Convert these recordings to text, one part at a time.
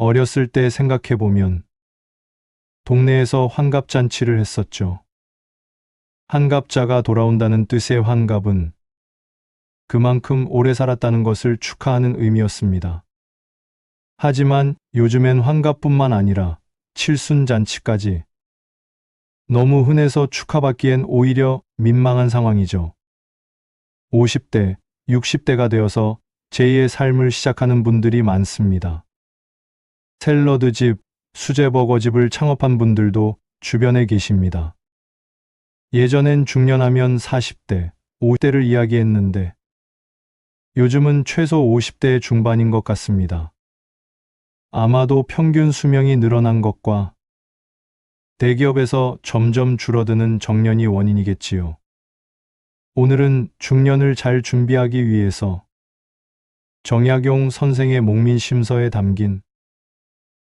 어렸을 때 생각해보면 동네에서 환갑잔치를 했었죠. 환갑자가 돌아온다는 뜻의 환갑은 그만큼 오래 살았다는 것을 축하하는 의미였습니다. 하지만 요즘엔 환갑뿐만 아니라 칠순잔치까지 너무 흔해서 축하받기엔 오히려 민망한 상황이죠. 50대, 60대가 되어서 제2의 삶을 시작하는 분들이 많습니다. 샐러드집, 수제버거집을 창업한 분들도 주변에 계십니다. 예전엔 중년하면 40대, 50대를 이야기했는데 요즘은 최소 50대 중반인 것 같습니다. 아마도 평균 수명이 늘어난 것과 대기업에서 점점 줄어드는 정년이 원인이겠지요. 오늘은 중년을 잘 준비하기 위해서 정약용 선생의 목민심서에 담긴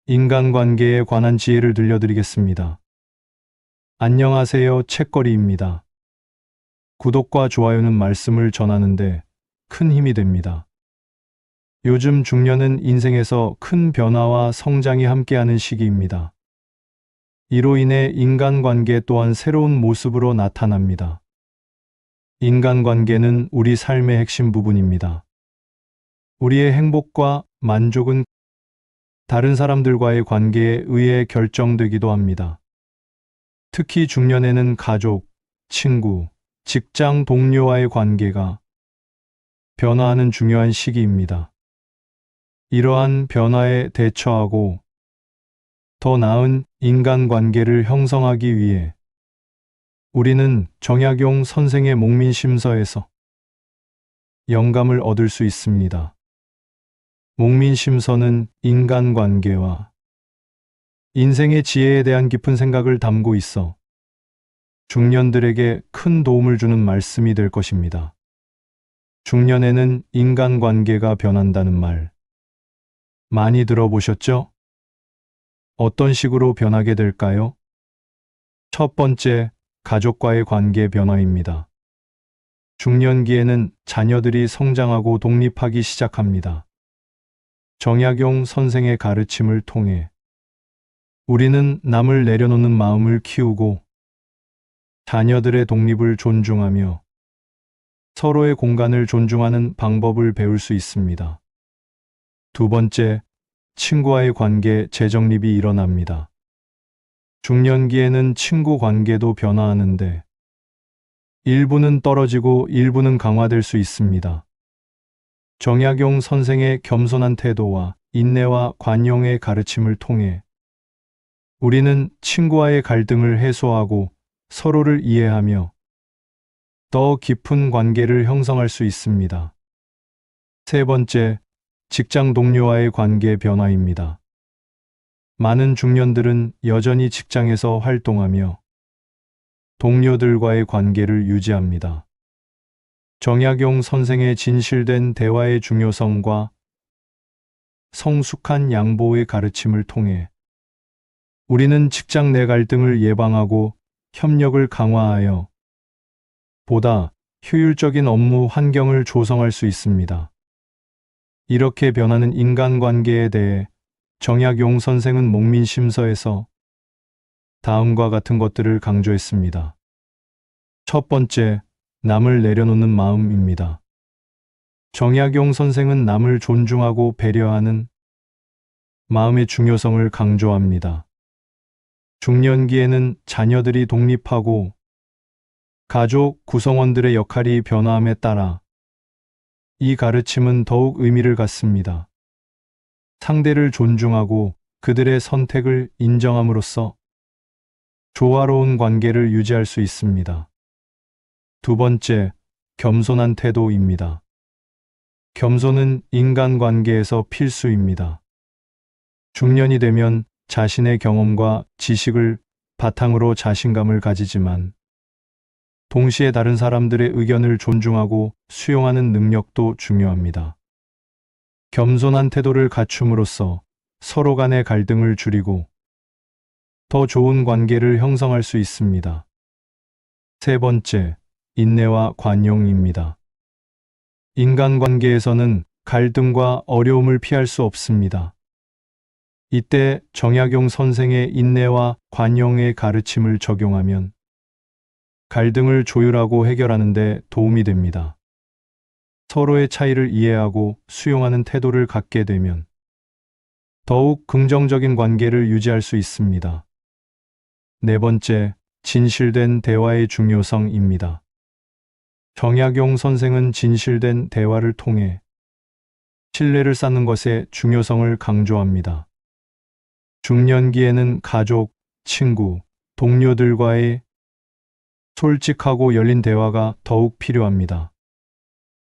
인간관계에 관한 지혜를 들려드리겠습니다. 안녕하세요, 책거리입니다. 구독과 좋아요는 말씀을 전하는데 큰 힘이 됩니다. 요즘 중년은 인생에서 큰 변화와 성장이 함께하는 시기입니다. 이로 인해 인간관계 또한 새로운 모습으로 나타납니다. 인간관계는 우리 삶의 핵심 부분입니다. 우리의 행복과 만족은 다른 사람들과의 관계에 의해 결정되기도 합니다. 특히 중년에는 가족, 친구, 직장 동료와의 관계가 변화하는 중요한 시기입니다. 이러한 변화에 대처하고 더 나은 인간관계를 형성하기 위해 우리는 정약용 선생의 목민심서에서 영감을 얻을 수 있습니다. 목민심서는 인간관계와 인생의 지혜에 대한 깊은 생각을 담고 있어 중년들에게 큰 도움을 주는 말씀이 될 것입니다. 중년에는 인간관계가 변한다는 말 많이 들어보셨죠? 어떤 식으로 변하게 될까요? 첫 번째, 가족과의 관계 변화입니다. 중년기에는 자녀들이 성장하고 독립하기 시작합니다. 정약용 선생의 가르침을 통해 우리는 남을 내려놓는 마음을 키우고 자녀들의 독립을 존중하며 서로의 공간을 존중하는 방법을 배울 수 있습니다. 두 번째, 친구와의 관계 재정립이 일어납니다. 중년기에는 친구 관계도 변화하는데 일부는 떨어지고 일부는 강화될 수 있습니다. 정약용 선생의 겸손한 태도와 인내와 관용의 가르침을 통해 우리는 친구와의 갈등을 해소하고 서로를 이해하며 더 깊은 관계를 형성할 수 있습니다. 세 번째, 직장 동료와의 관계 변화입니다. 많은 중년들은 여전히 직장에서 활동하며 동료들과의 관계를 유지합니다. 정약용 선생의 진실된 대화의 중요성과 성숙한 양보의 가르침을 통해 우리는 직장 내 갈등을 예방하고 협력을 강화하여 보다 효율적인 업무 환경을 조성할 수 있습니다. 이렇게 변하는 인간관계에 대해 정약용 선생은 목민심서에서 다음과 같은 것들을 강조했습니다. 첫 번째, 남을 내려놓는 마음입니다. 정약용 선생은 남을 존중하고 배려하는 마음의 중요성을 강조합니다. 중년기에는 자녀들이 독립하고 가족 구성원들의 역할이 변화함에 따라 이 가르침은 더욱 의미를 갖습니다. 상대를 존중하고 그들의 선택을 인정함으로써 조화로운 관계를 유지할 수 있습니다. 두 번째, 겸손한 태도입니다. 겸손은 인간관계에서 필수입니다. 중년이 되면 자신의 경험과 지식을 바탕으로 자신감을 가지지만 동시에 다른 사람들의 의견을 존중하고 수용하는 능력도 중요합니다. 겸손한 태도를 갖춤으로써 서로 간의 갈등을 줄이고 더 좋은 관계를 형성할 수 있습니다. 세 번째, 인내와 관용입니다. 인간관계에서는 갈등과 어려움을 피할 수 없습니다. 이때 정약용 선생의 인내와 관용의 가르침을 적용하면 갈등을 조율하고 해결하는 데 도움이 됩니다. 서로의 차이를 이해하고 수용하는 태도를 갖게 되면 더욱 긍정적인 관계를 유지할 수 있습니다. 네 번째, 진실된 대화의 중요성입니다. 정약용 선생은 진실된 대화를 통해 신뢰를 쌓는 것의 중요성을 강조합니다. 중년기에는 가족, 친구, 동료들과의 솔직하고 열린 대화가 더욱 필요합니다.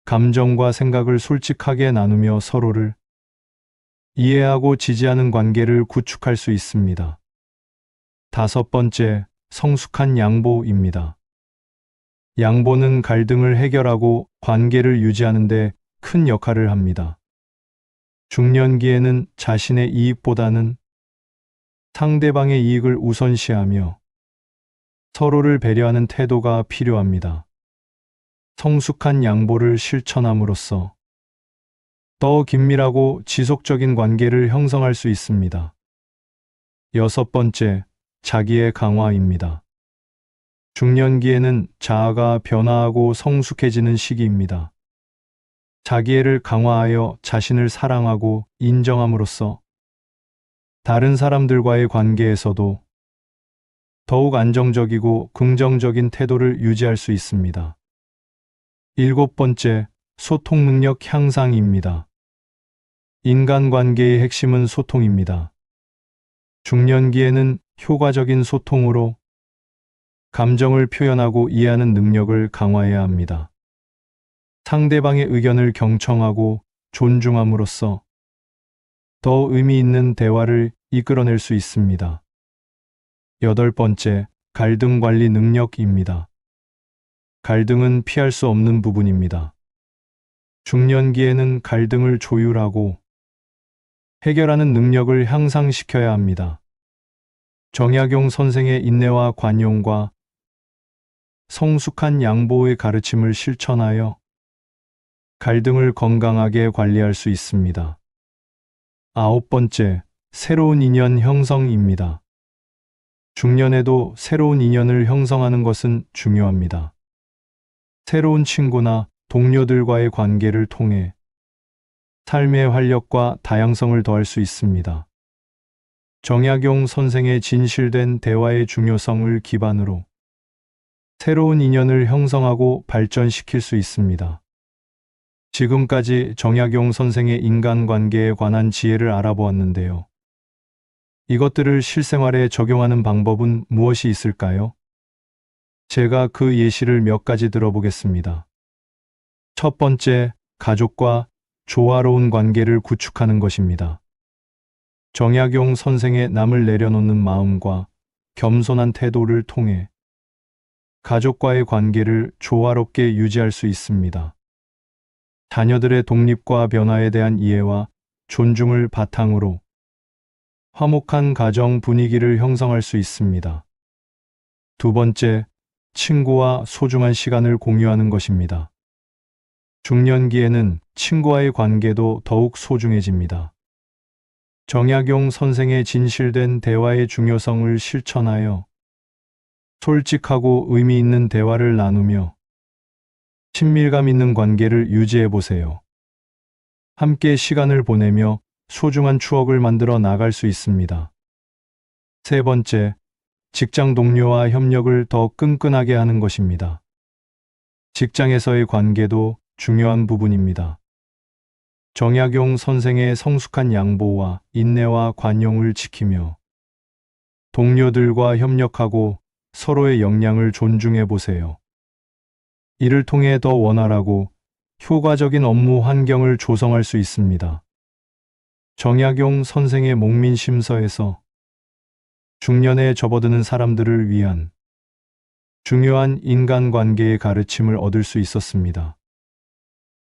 감정과 생각을 솔직하게 나누며 서로를 이해하고 지지하는 관계를 구축할 수 있습니다. 다섯 번째, 성숙한 양보입니다. 양보는 갈등을 해결하고 관계를 유지하는 데 큰 역할을 합니다. 중년기에는 자신의 이익보다는 상대방의 이익을 우선시하며 서로를 배려하는 태도가 필요합니다. 성숙한 양보를 실천함으로써 더 긴밀하고 지속적인 관계를 형성할 수 있습니다. 여섯 번째, 자기의 강화입니다. 중년기에는 자아가 변화하고 성숙해지는 시기입니다. 자기애를 강화하여 자신을 사랑하고 인정함으로써 다른 사람들과의 관계에서도 더욱 안정적이고 긍정적인 태도를 유지할 수 있습니다. 일곱 번째, 소통 능력 향상입니다. 인간관계의 핵심은 소통입니다. 중년기에는 효과적인 소통으로 감정을 표현하고 이해하는 능력을 강화해야 합니다. 상대방의 의견을 경청하고 존중함으로써 더 의미 있는 대화를 이끌어낼 수 있습니다. 여덟 번째, 갈등 관리 능력입니다. 갈등은 피할 수 없는 부분입니다. 중년기에는 갈등을 조율하고 해결하는 능력을 향상시켜야 합니다. 정약용 선생의 인내와 관용과 성숙한 양보의 가르침을 실천하여 갈등을 건강하게 관리할 수 있습니다. 아홉 번째, 새로운 인연 형성입니다. 중년에도 새로운 인연을 형성하는 것은 중요합니다. 새로운 친구나 동료들과의 관계를 통해 삶의 활력과 다양성을 더할 수 있습니다. 정약용 선생의 진실된 대화의 중요성을 기반으로 새로운 인연을 형성하고 발전시킬 수 있습니다. 지금까지 정약용 선생의 인간관계에 관한 지혜를 알아보았는데요. 이것들을 실생활에 적용하는 방법은 무엇이 있을까요? 제가 그 예시를 몇 가지 들어보겠습니다. 첫 번째, 가족과 조화로운 관계를 구축하는 것입니다. 정약용 선생의 남을 내려놓는 마음과 겸손한 태도를 통해 가족과의 관계를 조화롭게 유지할 수 있습니다. 자녀들의 독립과 변화에 대한 이해와 존중을 바탕으로 화목한 가정 분위기를 형성할 수 있습니다. 두 번째, 친구와 소중한 시간을 공유하는 것입니다. 중년기에는 친구와의 관계도 더욱 소중해집니다. 정약용 선생의 진실된 대화의 중요성을 실천하여 솔직하고 의미 있는 대화를 나누며 친밀감 있는 관계를 유지해 보세요. 함께 시간을 보내며 소중한 추억을 만들어 나갈 수 있습니다. 세 번째, 직장 동료와 협력을 더 끈끈하게 하는 것입니다. 직장에서의 관계도 중요한 부분입니다. 정약용 선생의 성숙한 양보와 인내와 관용을 지키며 동료들과 협력하고 서로의 역량을 존중해 보세요. 이를 통해 더 원활하고 효과적인 업무 환경을 조성할 수 있습니다. 정약용 선생의 목민심서에서 중년에 접어드는 사람들을 위한 중요한 인간관계의 가르침을 얻을 수 있었습니다.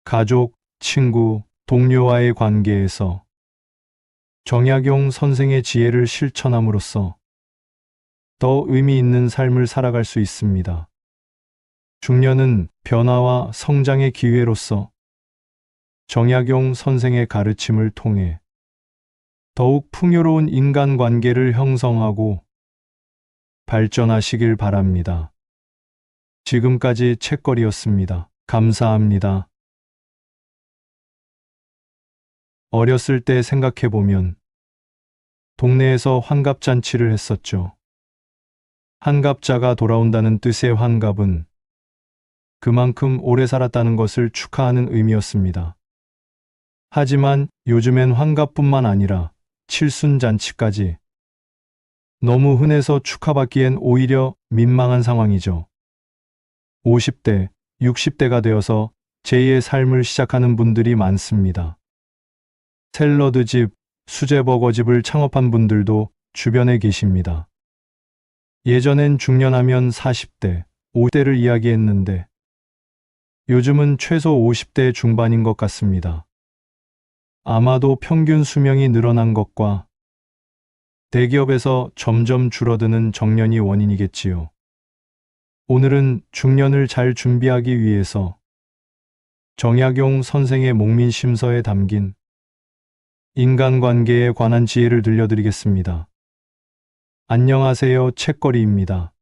가족, 친구, 동료와의 관계에서 정약용 선생의 지혜를 실천함으로써 더 의미 있는 삶을 살아갈 수 있습니다. 중년은 변화와 성장의 기회로서 정약용 선생의 가르침을 통해 더욱 풍요로운 인간관계를 형성하고 발전하시길 바랍니다. 지금까지 책거리였습니다. 감사합니다. 어렸을 때 생각해보면 동네에서 환갑잔치를 했었죠. 환갑자가 돌아온다는 뜻의 환갑은 그만큼 오래 살았다는 것을 축하하는 의미였습니다. 하지만 요즘엔 환갑뿐만 아니라 칠순잔치까지 너무 흔해서 축하받기엔 오히려 민망한 상황이죠. 50대, 60대가 되어서 제2의 삶을 시작하는 분들이 많습니다. 샐러드집, 수제버거집을 창업한 분들도 주변에 계십니다. 예전엔 중년하면 40대, 50대를 이야기했는데 요즘은 최소 50대 중반인 것 같습니다. 아마도 평균 수명이 늘어난 것과 대기업에서 점점 줄어드는 정년이 원인이겠지요. 오늘은 중년을 잘 준비하기 위해서 정약용 선생의 목민심서에 담긴 인간관계에 관한 지혜를 들려드리겠습니다. 안녕하세요, 책거리입니다.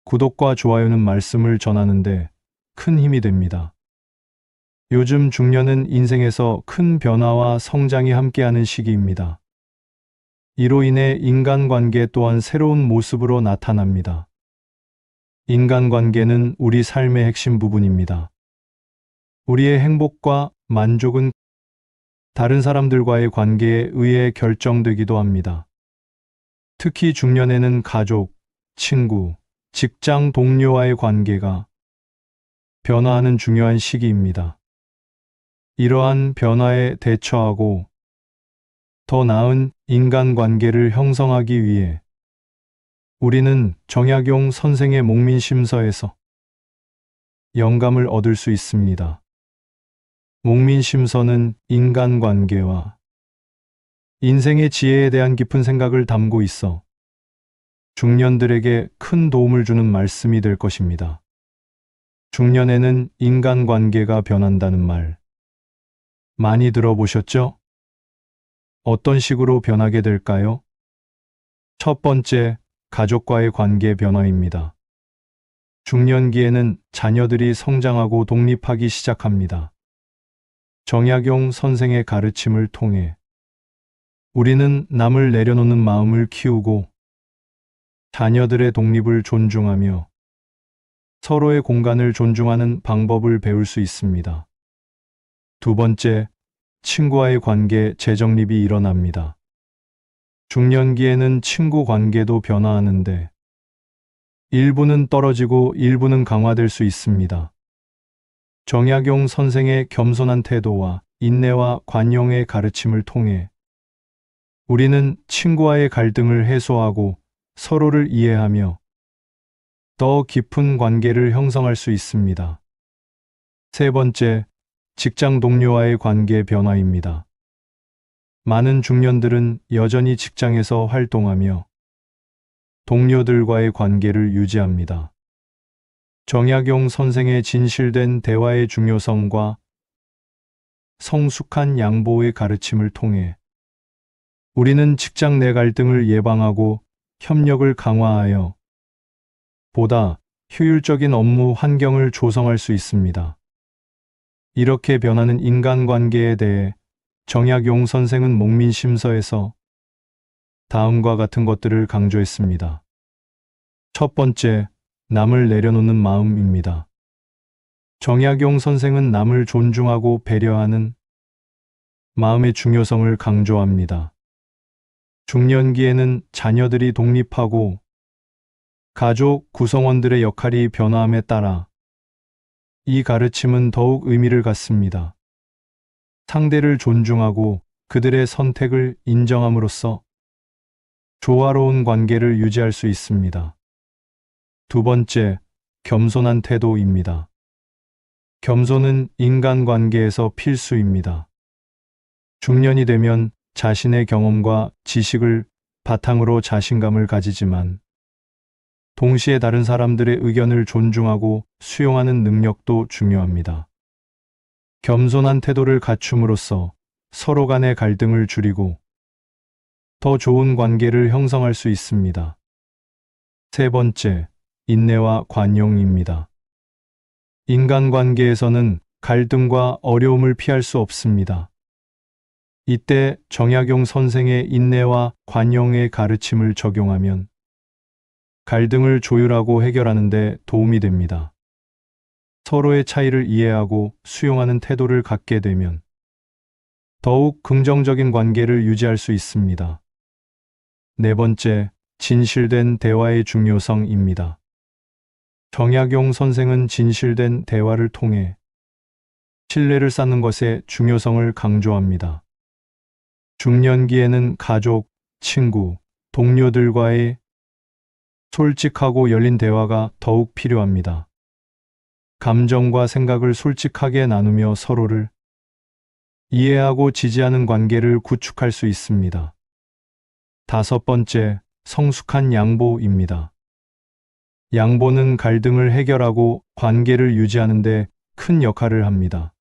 구독과 좋아요는 말씀을 전하는데 큰 힘이 됩니다. 요즘 중년은 인생에서 큰 변화와 성장이 함께하는 시기입니다. 이로 인해 인간관계 또한 새로운 모습으로 나타납니다. 인간관계는 우리 삶의 핵심 부분입니다. 우리의 행복과 만족은 다른 사람들과의 관계에 의해 결정되기도 합니다. 특히 중년에는 가족, 친구, 직장 동료와의 관계가 변화하는 중요한 시기입니다. 이러한 변화에 대처하고 더 나은 인간관계를 형성하기 위해 우리는 정약용 선생의 목민심서에서 영감을 얻을 수 있습니다. 목민심서는 인간관계와 인생의 지혜에 대한 깊은 생각을 담고 있어 중년들에게 큰 도움을 주는 말씀이 될 것입니다. 중년에는 인간관계가 변한다는 말 많이 들어보셨죠? 어떤 식으로 변하게 될까요? 첫 번째, 가족과의 관계 변화입니다. 중년기에는 자녀들이 성장하고 독립하기 시작합니다. 정약용 선생의 가르침을 통해 우리는 남을 내려놓는 마음을 키우고 자녀들의 독립을 존중하며 서로의 공간을 존중하는 방법을 배울 수 있습니다. 두 번째, 친구와의 관계 재정립이 일어납니다. 중년기에는 친구 관계도 변화하는데 일부는 떨어지고 일부는 강화될 수 있습니다. 정약용 선생의 겸손한 태도와 인내와 관용의 가르침을 통해 우리는 친구와의 갈등을 해소하고 서로를 이해하며 더 깊은 관계를 형성할 수 있습니다. 세 번째, 직장 동료와의 관계 변화입니다. 많은 중년들은 여전히 직장에서 활동하며 동료들과의 관계를 유지합니다. 정약용 선생의 진실된 대화의 중요성과 성숙한 양보의 가르침을 통해 우리는 직장 내 갈등을 예방하고 협력을 강화하여 보다 효율적인 업무 환경을 조성할 수 있습니다. 이렇게 변하는 인간관계에 대해 정약용 선생은 목민심서에서 다음과 같은 것들을 강조했습니다. 첫 번째, 남을 내려놓는 마음입니다. 정약용 선생은 남을 존중하고 배려하는 마음의 중요성을 강조합니다. 중년기에는 자녀들이 독립하고 가족 구성원들의 역할이 변화함에 따라 이 가르침은 더욱 의미를 갖습니다. 상대를 존중하고 그들의 선택을 인정함으로써 조화로운 관계를 유지할 수 있습니다. 두 번째, 겸손한 태도입니다. 겸손은 인간관계에서 필수입니다. 중년이 되면 자신의 경험과 지식을 바탕으로 자신감을 가지지만 동시에 다른 사람들의 의견을 존중하고 수용하는 능력도 중요합니다. 겸손한 태도를 갖춤으로써 서로 간의 갈등을 줄이고 더 좋은 관계를 형성할 수 있습니다. 세 번째, 인내와 관용입니다. 인간관계에서는 갈등과 어려움을 피할 수 없습니다. 이때 정약용 선생의 인내와 관용의 가르침을 적용하면 갈등을 조율하고 해결하는 데 도움이 됩니다. 서로의 차이를 이해하고 수용하는 태도를 갖게 되면 더욱 긍정적인 관계를 유지할 수 있습니다. 네 번째, 진실된 대화의 중요성입니다. 정약용 선생은 진실된 대화를 통해 신뢰를 쌓는 것의 중요성을 강조합니다. 중년기에는 가족, 친구, 동료들과의 솔직하고 열린 대화가 더욱 필요합니다. 감정과 생각을 솔직하게 나누며 서로를 이해하고 지지하는 관계를 구축할 수 있습니다. 다섯 번째, 성숙한 양보입니다. 양보는 갈등을 해결하고 관계를 유지하는 데 큰 역할을 합니다.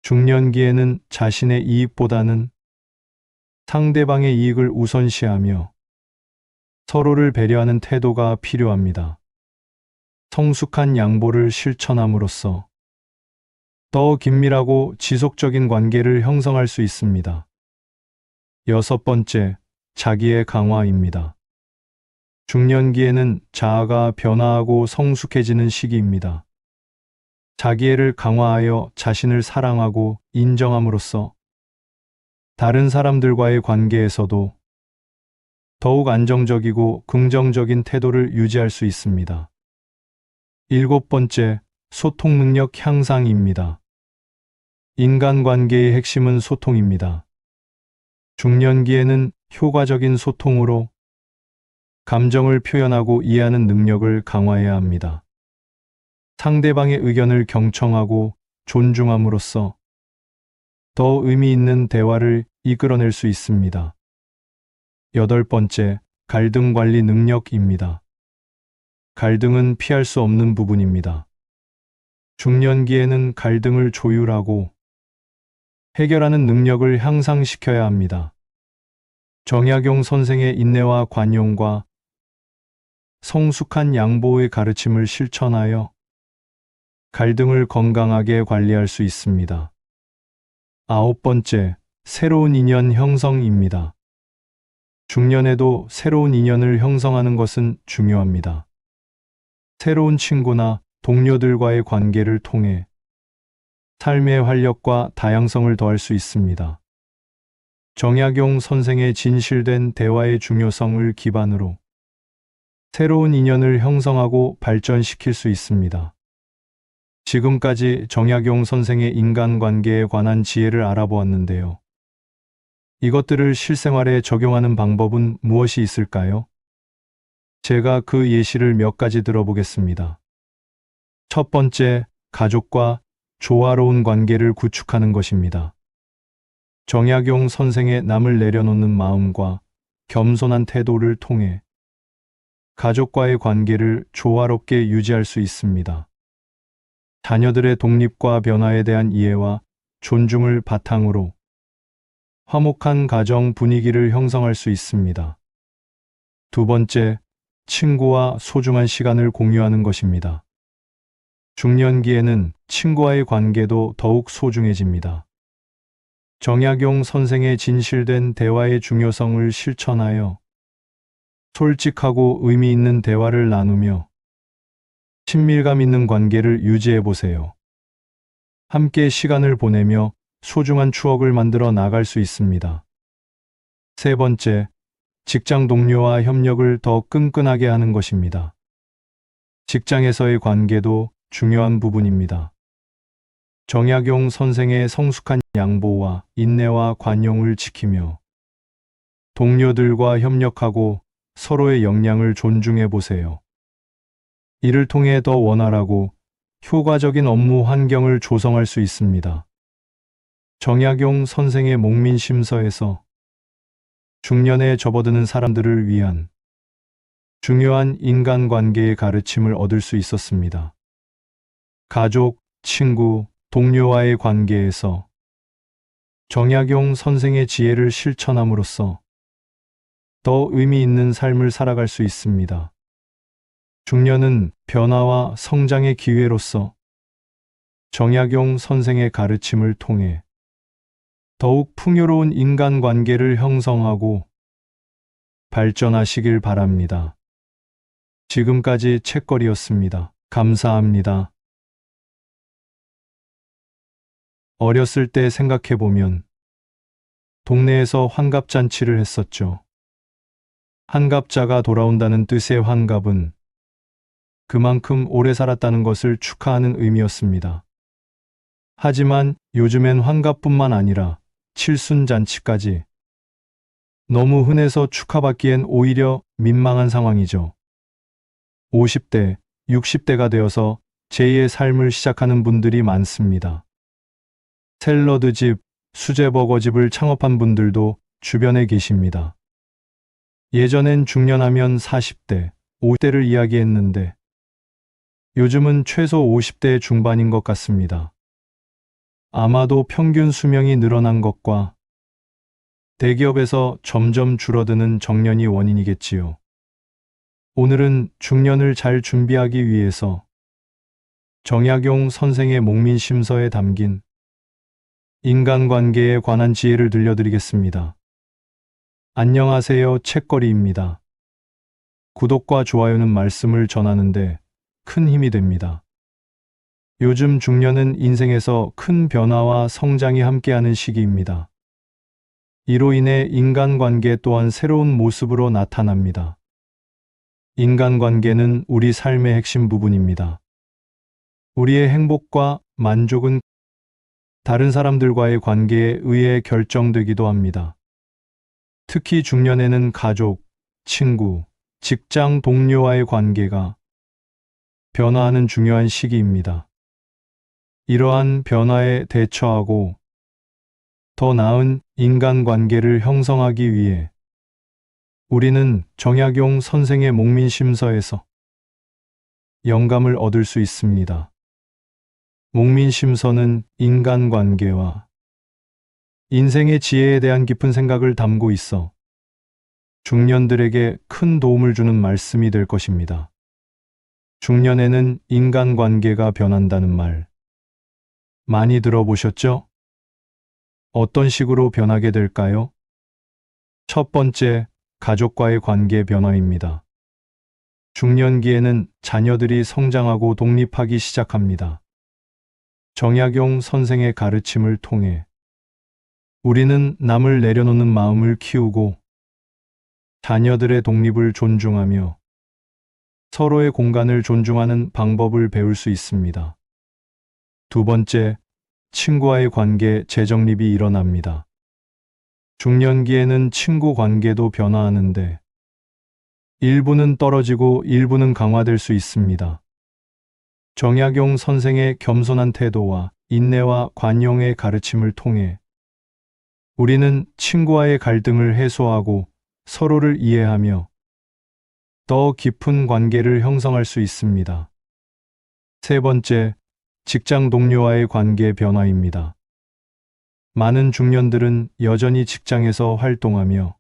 중년기에는 자신의 이익보다는 상대방의 이익을 우선시하며 서로를 배려하는 태도가 필요합니다. 성숙한 양보를 실천함으로써 더 긴밀하고 지속적인 관계를 형성할 수 있습니다. 여섯 번째, 자기의 강화입니다. 중년기에는 자아가 변화하고 성숙해지는 시기입니다. 자기애를 강화하여 자신을 사랑하고 인정함으로써 다른 사람들과의 관계에서도 더욱 안정적이고 긍정적인 태도를 유지할 수 있습니다. 일곱 번째, 소통 능력 향상입니다. 인간관계의 핵심은 소통입니다. 중년기에는 효과적인 소통으로 감정을 표현하고 이해하는 능력을 강화해야 합니다. 상대방의 의견을 경청하고 존중함으로써 더 의미 있는 대화를 이끌어낼 수 있습니다. 여덟 번째, 갈등 관리 능력입니다. 갈등은 피할 수 없는 부분입니다. 중년기에는 갈등을 조율하고 해결하는 능력을 향상시켜야 합니다. 정약용 선생의 인내와 관용과 성숙한 양보의 가르침을 실천하여 갈등을 건강하게 관리할 수 있습니다. 아홉 번째, 새로운 인연 형성입니다. 중년에도 새로운 인연을 형성하는 것은 중요합니다. 새로운 친구나 동료들과의 관계를 통해 삶의 활력과 다양성을 더할 수 있습니다. 정약용 선생의 진실된 대화의 중요성을 기반으로 새로운 인연을 형성하고 발전시킬 수 있습니다. 지금까지 정약용 선생의 인간관계에 관한 지혜를 알아보았는데요. 이것들을 실생활에 적용하는 방법은 무엇이 있을까요? 제가 그 예시를 몇 가지 들어보겠습니다. 첫 번째, 가족과 조화로운 관계를 구축하는 것입니다. 정약용 선생의 남을 내려놓는 마음과 겸손한 태도를 통해 가족과의 관계를 조화롭게 유지할 수 있습니다. 자녀들의 독립과 변화에 대한 이해와 존중을 바탕으로 화목한 가정 분위기를 형성할 수 있습니다. 두 번째, 친구와 소중한 시간을 공유하는 것입니다. 중년기에는 친구와의 관계도 더욱 소중해집니다. 정약용 선생의 진실된 대화의 중요성을 실천하여 솔직하고 의미 있는 대화를 나누며 친밀감 있는 관계를 유지해 보세요. 함께 시간을 보내며 소중한 추억을 만들어 나갈 수 있습니다. 세 번째, 직장 동료와 협력을 더 끈끈하게 하는 것입니다. 직장에서의 관계도 중요한 부분입니다. 정약용 선생의 성숙한 양보와 인내와 관용을 지키며 동료들과 협력하고 서로의 역량을 존중해 보세요. 이를 통해 더 원활하고 효과적인 업무 환경을 조성할 수 있습니다. 정약용 선생의 목민심서에서 중년에 접어드는 사람들을 위한 중요한 인간관계의 가르침을 얻을 수 있었습니다. 가족, 친구, 동료와의 관계에서 정약용 선생의 지혜를 실천함으로써 더 의미 있는 삶을 살아갈 수 있습니다. 중년은 변화와 성장의 기회로서 정약용 선생의 가르침을 통해 더욱 풍요로운 인간관계를 형성하고 발전하시길 바랍니다. 지금까지 책거리였습니다. 감사합니다. 어렸을 때 생각해보면 동네에서 환갑잔치를 했었죠. 환갑자가 돌아온다는 뜻의 환갑은 그만큼 오래 살았다는 것을 축하하는 의미였습니다. 하지만 요즘엔 환갑뿐만 아니라 칠순잔치까지 너무 흔해서 축하받기엔 오히려 민망한 상황이죠. 50대, 60대가 되어서 제2의 삶을 시작하는 분들이 많습니다. 샐러드집, 수제버거집을 창업한 분들도 주변에 계십니다. 예전엔 중년하면 40대, 50대를 이야기했는데 요즘은 최소 50대 중반인 것 같습니다. 아마도 평균 수명이 늘어난 것과 대기업에서 점점 줄어드는 정년이 원인이겠지요. 오늘은 중년을 잘 준비하기 위해서 정약용 선생의 목민심서에 담긴 인간관계에 관한 지혜를 들려드리겠습니다. 안녕하세요, 책거리입니다. 구독과 좋아요는 말씀을 전하는데 큰 힘이 됩니다. 요즘 중년은 인생에서 큰 변화와 성장이 함께하는 시기입니다. 이로 인해 인간관계 또한 새로운 모습으로 나타납니다. 인간관계는 우리 삶의 핵심 부분입니다. 우리의 행복과 만족은 다른 사람들과의 관계에 의해 결정되기도 합니다. 특히 중년에는 가족, 친구, 직장 동료와의 관계가 변화하는 중요한 시기입니다. 이러한 변화에 대처하고 더 나은 인간관계를 형성하기 위해 우리는 정약용 선생의 목민심서에서 영감을 얻을 수 있습니다. 목민심서는 인간관계와 인생의 지혜에 대한 깊은 생각을 담고 있어 중년들에게 큰 도움을 주는 말씀이 될 것입니다. 중년에는 인간관계가 변한다는 말 많이 들어보셨죠? 어떤 식으로 변하게 될까요? 첫 번째, 가족과의 관계 변화입니다. 중년기에는 자녀들이 성장하고 독립하기 시작합니다. 정약용 선생의 가르침을 통해 우리는 남을 내려놓는 마음을 키우고 자녀들의 독립을 존중하며 서로의 공간을 존중하는 방법을 배울 수 있습니다. 두 번째, 친구와의 관계 재정립이 일어납니다. 중년기에는 친구 관계도 변화하는데 일부는 떨어지고 일부는 강화될 수 있습니다. 정약용 선생의 겸손한 태도와 인내와 관용의 가르침을 통해 우리는 친구와의 갈등을 해소하고 서로를 이해하며 더 깊은 관계를 형성할 수 있습니다. 세 번째, 직장 동료와의 관계 변화입니다. 많은 중년들은 여전히 직장에서 활동하며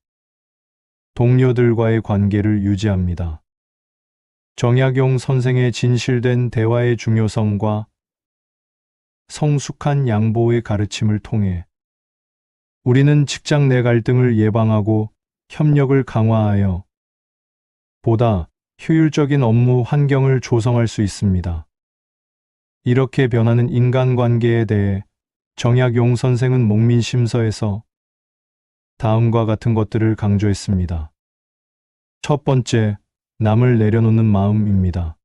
동료들과의 관계를 유지합니다. 정약용 선생의 진실된 대화의 중요성과 성숙한 양보의 가르침을 통해 우리는 직장 내 갈등을 예방하고 협력을 강화하여 보다 효율적인 업무 환경을 조성할 수 있습니다. 이렇게 변하는 인간관계에 대해 정약용 선생은 목민심서에서 다음과 같은 것들을 강조했습니다. 첫 번째, 남을 내려놓는 마음입니다.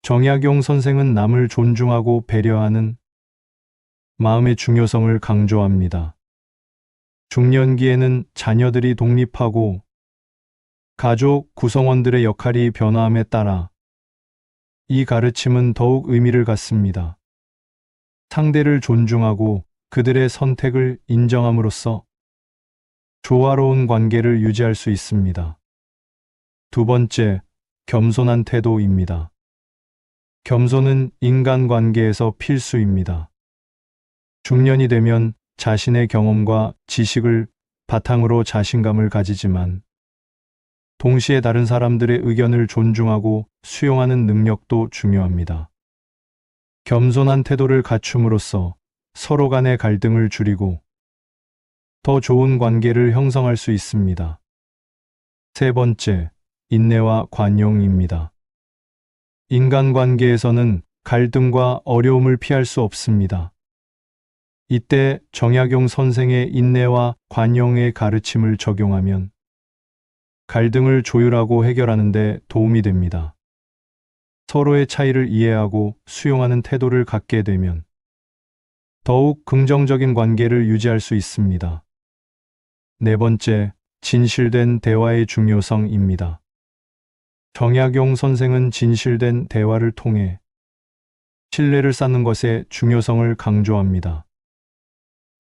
정약용 선생은 남을 존중하고 배려하는 마음의 중요성을 강조합니다. 중년기에는 자녀들이 독립하고 가족 구성원들의 역할이 변화함에 따라 이 가르침은 더욱 의미를 갖습니다. 상대를 존중하고 그들의 선택을 인정함으로써 조화로운 관계를 유지할 수 있습니다. 두 번째, 겸손한 태도입니다. 겸손은 인간관계에서 필수입니다. 중년이 되면 자신의 경험과 지식을 바탕으로 자신감을 가지지만 동시에 다른 사람들의 의견을 존중하고 수용하는 능력도 중요합니다. 겸손한 태도를 갖춤으로써 서로 간의 갈등을 줄이고 더 좋은 관계를 형성할 수 있습니다. 세 번째, 인내와 관용입니다. 인간관계에서는 갈등과 어려움을 피할 수 없습니다. 이때 정약용 선생의 인내와 관용의 가르침을 적용하면 갈등을 조율하고 해결하는 데 도움이 됩니다. 서로의 차이를 이해하고 수용하는 태도를 갖게 되면 더욱 긍정적인 관계를 유지할 수 있습니다. 네 번째, 진실된 대화의 중요성입니다. 정약용 선생은 진실된 대화를 통해 신뢰를 쌓는 것의 중요성을 강조합니다.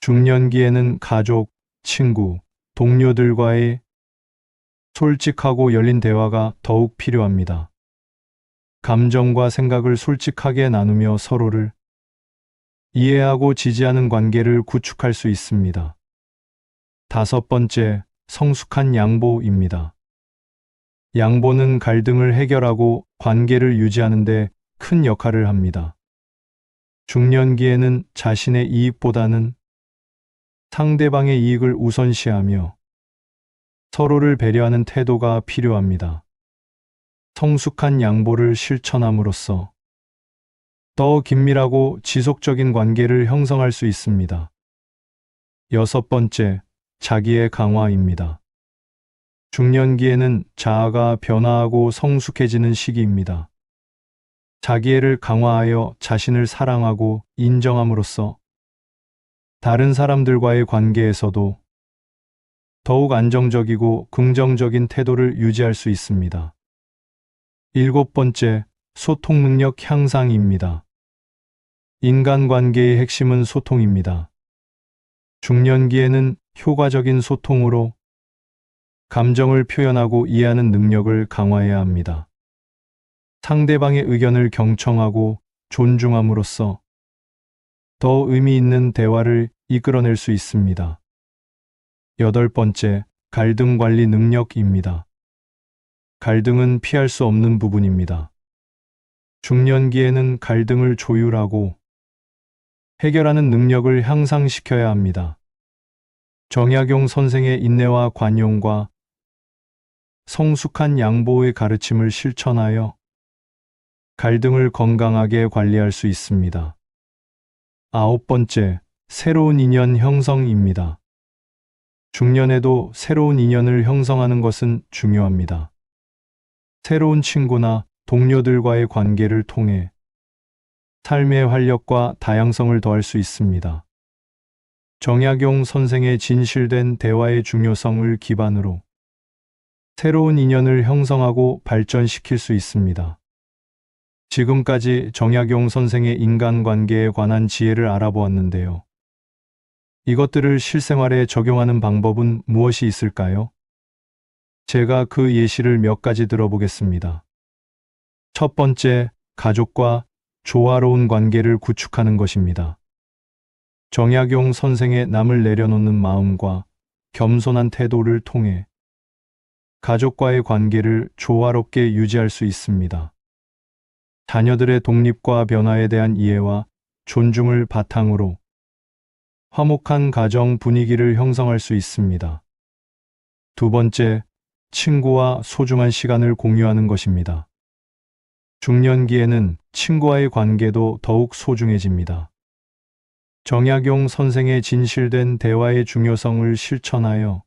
중년기에는 가족, 친구, 동료들과의 솔직하고 열린 대화가 더욱 필요합니다. 감정과 생각을 솔직하게 나누며 서로를 이해하고 지지하는 관계를 구축할 수 있습니다. 다섯 번째, 성숙한 양보입니다. 양보는 갈등을 해결하고 관계를 유지하는 데 큰 역할을 합니다. 중년기에는 자신의 이익보다는 상대방의 이익을 우선시하며 서로를 배려하는 태도가 필요합니다. 성숙한 양보를 실천함으로써 더 긴밀하고 지속적인 관계를 형성할 수 있습니다. 여섯 번째, 자기의 강화입니다. 중년기에는 자아가 변화하고 성숙해지는 시기입니다. 자기애를 강화하여 자신을 사랑하고 인정함으로써 다른 사람들과의 관계에서도 더욱 안정적이고 긍정적인 태도를 유지할 수 있습니다. 일곱 번째, 소통 능력 향상입니다. 인간관계의 핵심은 소통입니다. 중년기에는 효과적인 소통으로 감정을 표현하고 이해하는 능력을 강화해야 합니다. 상대방의 의견을 경청하고 존중함으로써 더 의미 있는 대화를 이끌어낼 수 있습니다. 여덟 번째, 갈등 관리 능력입니다. 갈등은 피할 수 없는 부분입니다. 중년기에는 갈등을 조율하고 해결하는 능력을 향상시켜야 합니다. 정약용 선생의 인내와 관용과 성숙한 양보의 가르침을 실천하여 갈등을 건강하게 관리할 수 있습니다. 아홉 번째, 새로운 인연 형성입니다. 중년에도 새로운 인연을 형성하는 것은 중요합니다. 새로운 친구나 동료들과의 관계를 통해 삶의 활력과 다양성을 더할 수 있습니다. 정약용 선생의 진실된 대화의 중요성을 기반으로 새로운 인연을 형성하고 발전시킬 수 있습니다. 지금까지 정약용 선생의 인간관계에 관한 지혜를 알아보았는데요. 이것들을 실생활에 적용하는 방법은 무엇이 있을까요? 제가 그 예시를 몇 가지 들어보겠습니다. 첫 번째, 가족과 조화로운 관계를 구축하는 것입니다. 정약용 선생의 남을 내려놓는 마음과 겸손한 태도를 통해 가족과의 관계를 조화롭게 유지할 수 있습니다. 자녀들의 독립과 변화에 대한 이해와 존중을 바탕으로 화목한 가정 분위기를 형성할 수 있습니다. 두 번째, 친구와 소중한 시간을 공유하는 것입니다. 중년기에는 친구와의 관계도 더욱 소중해집니다. 정약용 선생의 진실된 대화의 중요성을 실천하여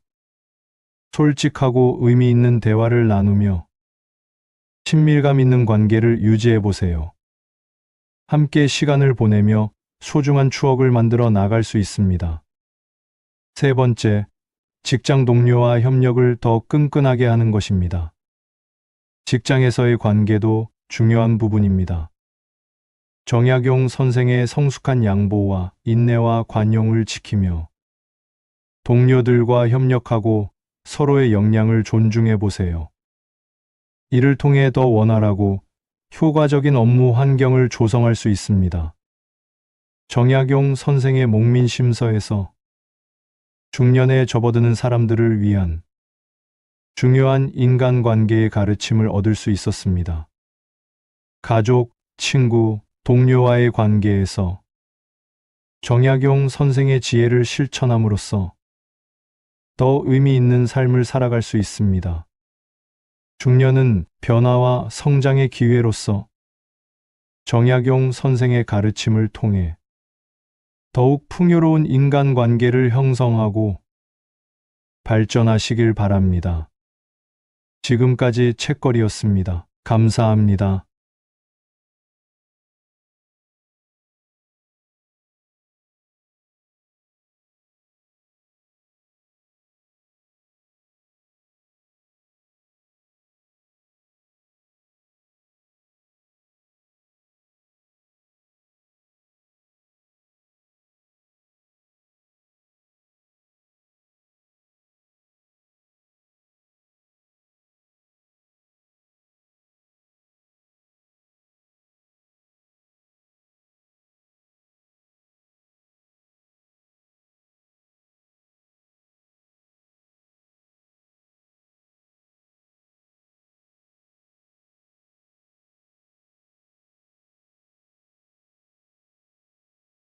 솔직하고 의미 있는 대화를 나누며 친밀감 있는 관계를 유지해 보세요. 함께 시간을 보내며 소중한 추억을 만들어 나갈 수 있습니다. 세 번째, 직장 동료와 협력을 더 끈끈하게 하는 것입니다. 직장에서의 관계도 중요한 부분입니다. 정약용 선생의 성숙한 양보와 인내와 관용을 지키며 동료들과 협력하고 서로의 역량을 존중해 보세요. 이를 통해 더 원활하고 효과적인 업무 환경을 조성할 수 있습니다. 정약용 선생의 목민심서에서 중년에 접어드는 사람들을 위한 중요한 인간관계의 가르침을 얻을 수 있었습니다. 가족, 친구, 동료와의 관계에서 정약용 선생의 지혜를 실천함으로써 더 의미 있는 삶을 살아갈 수 있습니다. 중년은 변화와 성장의 기회로서 정약용 선생의 가르침을 통해 더욱 풍요로운 인간관계를 형성하고 발전하시길 바랍니다. 지금까지 책거리였습니다. 감사합니다.